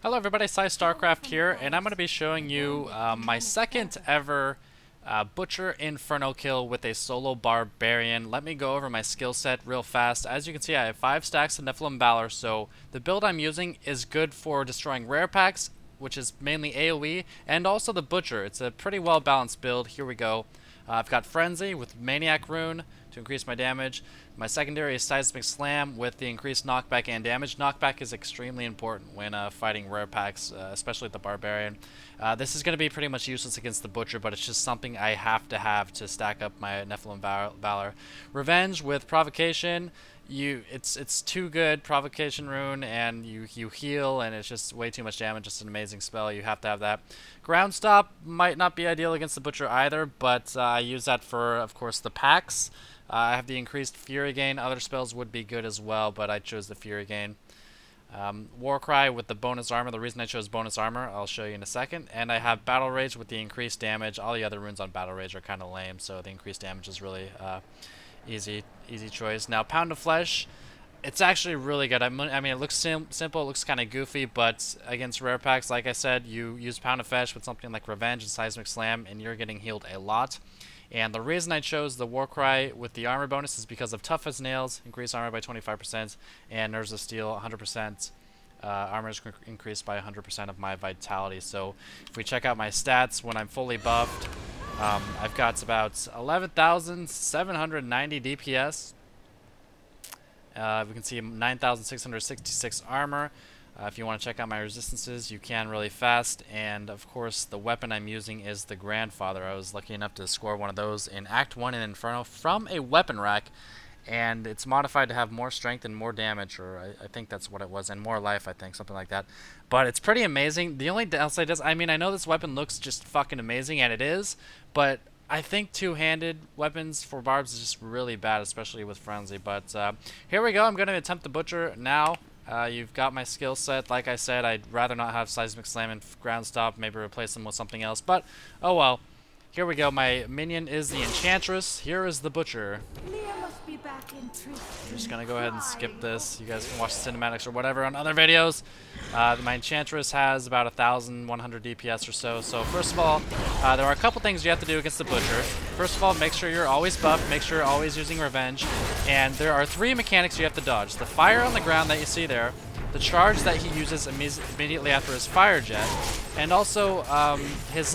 Hello everybody, StarCraft here, and I'm going to be showing you my second ever Butcher Inferno kill with a solo Barbarian. Let me go over my skill set real fast. As you can see, I have 5 stacks of Nephilim Valor, so the build I'm using is good for destroying rare packs, which is mainly AoE, and also the Butcher. It's a pretty well balanced build. Here we go. I've got Frenzy with Maniac Rune to increase my damage. My secondary is Seismic Slam with the increased knockback and damage. Knockback is extremely important when fighting rare packs, especially the Barbarian. This is going to be pretty much useless against the Butcher, but it's just something I have to stack up my Nephilim Valor. Revenge with Provocation. It's too good, Provocation Rune, and you heal, and it's just way too much damage. Just an amazing spell. You have to have that. Ground Stop might not be ideal against the Butcher either, but I use that for, of course, the packs. I have the increased Fury Gain. Other spells would be good as well, but I chose the Fury Gain. Warcry with the bonus armor. The reason I chose bonus armor, I'll show you in a second. And I have Battle Rage with the increased damage. All the other runes on Battle Rage are kind of lame, so the increased damage is really easy choice. Now, Pound of Flesh, it's actually really good. I mean, it looks simple, it looks kind of goofy, but against rare packs, like I said, you use Pound of Flesh with something like Revenge and Seismic Slam, and you're getting healed a lot. And the reason I chose the Warcry with the armor bonus is because of Tough as Nails, increase armor by 25%, and Nerves of Steel, 100%. Armor is increased by 100% of my vitality. So if we check out my stats when I'm fully buffed, I've got about 11,790 DPS. We can see 9,666 armor. If you want to check out my resistances, you can really fast. And of course, the weapon I'm using is the Grandfather. I was lucky enough to score one of those in Act 1 in Inferno from a weapon rack. And it's modified to have more strength and more damage, or I think that's what it was, and more life, I think, something like that. But it's pretty amazing. The only downside is, I mean, I know this weapon looks just fucking amazing, and it is, but I think two-handed weapons for barbs is just really bad, especially with Frenzy. But here we go. I'm going to attempt the Butcher now. You've got my skill set. Like I said, I'd rather not have Seismic Slam and Ground Stop, maybe replace them with something else. But, oh well. Here we go. My minion is the Enchantress. Here is the Butcher. I'm just going to go ahead and skip this. You guys can watch the cinematics or whatever on other videos. My Enchantress has about 1,100 DPS or so. So first of all, there are a couple things you have to do against the Butcher. First of all, make sure you're always buffed. Make sure you're always using Revenge. And there are 3 mechanics you have to dodge. The fire on the ground that you see there, the charge that he uses immediately after his fire jet, and also his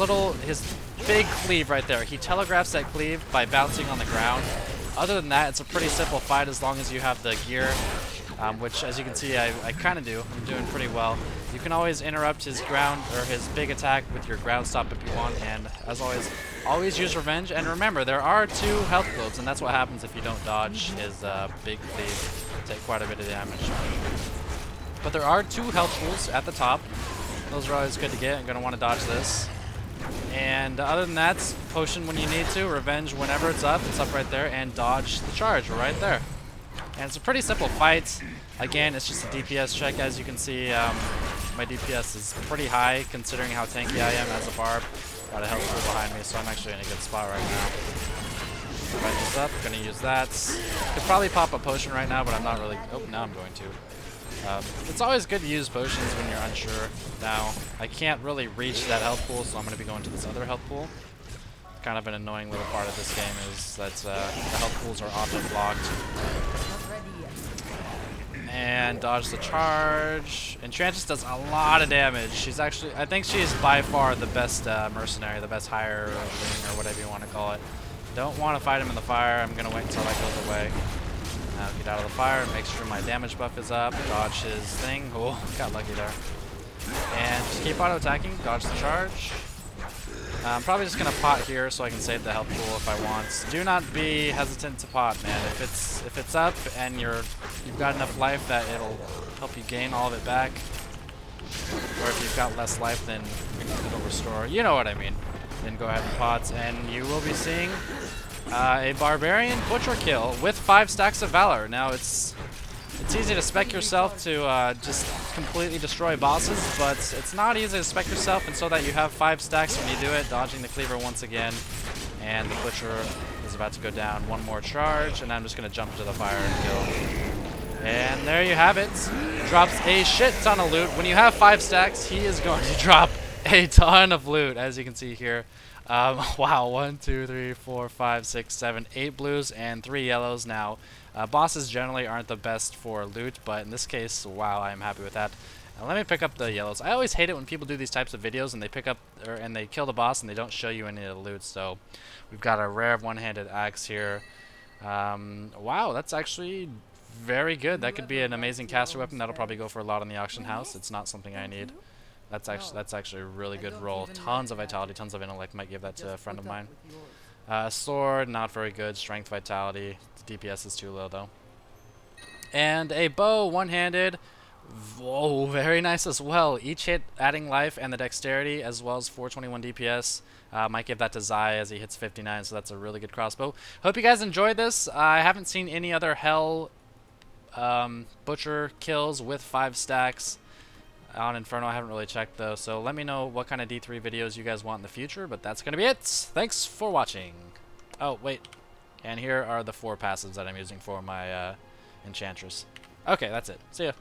big cleave right there. He telegraphs that cleave by bouncing on the ground. Other than that, it's a pretty simple fight as long as you have the gear, which, as you can see, I kind of do. I'm doing pretty well. You can always interrupt his ground or his big attack with your ground stop if you want, and as always use Revenge. And remember, there are 2 health globes, and that's what happens if you don't dodge his big cleave. Take quite a bit of damage. But there are 2 health pools at the top. Those are always good to get. I'm going to want to dodge this. And other than that, potion when you need to, Revenge whenever it's up right there, and dodge the charge right there. And it's a pretty simple fight. Again, it's just a DPS check. As you can see, my DPS is pretty high considering how tanky I am as a barb. Got a health pool behind me, so I'm actually in a good spot right now. Revenge is up, gonna use that. Could probably pop a potion right now, but I'm not really. Oh, now I'm going to. It's always good to use potions when you're unsure. Now, I can't really reach that health pool, so I'm going to be going to this other health pool. Kind of an annoying little part of this game is that the health pools are often blocked. And dodge the charge. Enchantress does a lot of damage. She's actually, I think she's by far the best mercenary, the best higher ring, or whatever you want to call it. Don't want to fight him in the fire. I'm going to wait until that goes away. Now get out of the fire, make sure my damage buff is up, dodge his thing. Oh, got lucky there. And just keep auto-attacking, dodge the charge. I'm probably just going to pot here so I can save the health pool if I want. Do not be hesitant to pot, man. If it's up and you've got enough life that it'll help you gain all of it back, or if you've got less life, then it'll restore. You know what I mean. Then go ahead and pot, and you will be seeing a Barbarian Butcher kill with 5 stacks of Valor. Now, it's easy to spec yourself to just completely destroy bosses, but it's not easy to spec yourself, and so that you have 5 stacks when you do it, dodging the cleaver once again, and the Butcher is about to go down. One more charge, and I'm just going to jump into the fire and kill. And there you have it. Drops a shit ton of loot. When you have 5 stacks, he is going to drop a ton of loot, as you can see here. Wow, 1, 2, 3, 4, 5, 6, 7, 8 blues and 3 yellows. Now, bosses generally aren't the best for loot, but in this case, wow, I am happy with that. Now, let me pick up the yellows. I always hate it when people do these types of videos and they pick up and they kill the boss and they don't show you any of the loot. So, we've got a rare one-handed axe here. Wow, that's actually very good. That could be an amazing caster weapon. That'll probably go for a lot on the auction house. It's not something I need. That's actually a really good roll. Tons of vitality, tons of intellect. Might give that to a friend of mine. Sword, not very good. Strength, vitality. The DPS is too low though. And a bow, one-handed. Whoa, very nice as well. Each hit adding life and the dexterity, as well as 421 DPS. Might give that to Zai as he hits 59, so that's a really good crossbow. Hope you guys enjoyed this. I haven't seen any other Hell Butcher kills with 5 stacks on Inferno. I haven't really checked though, so let me know what kind of D3 videos you guys want in the future, but that's going to be it. Thanks for watching. Oh, wait. And here are the 4 passives that I'm using for my Enchantress. Okay, that's it. See ya.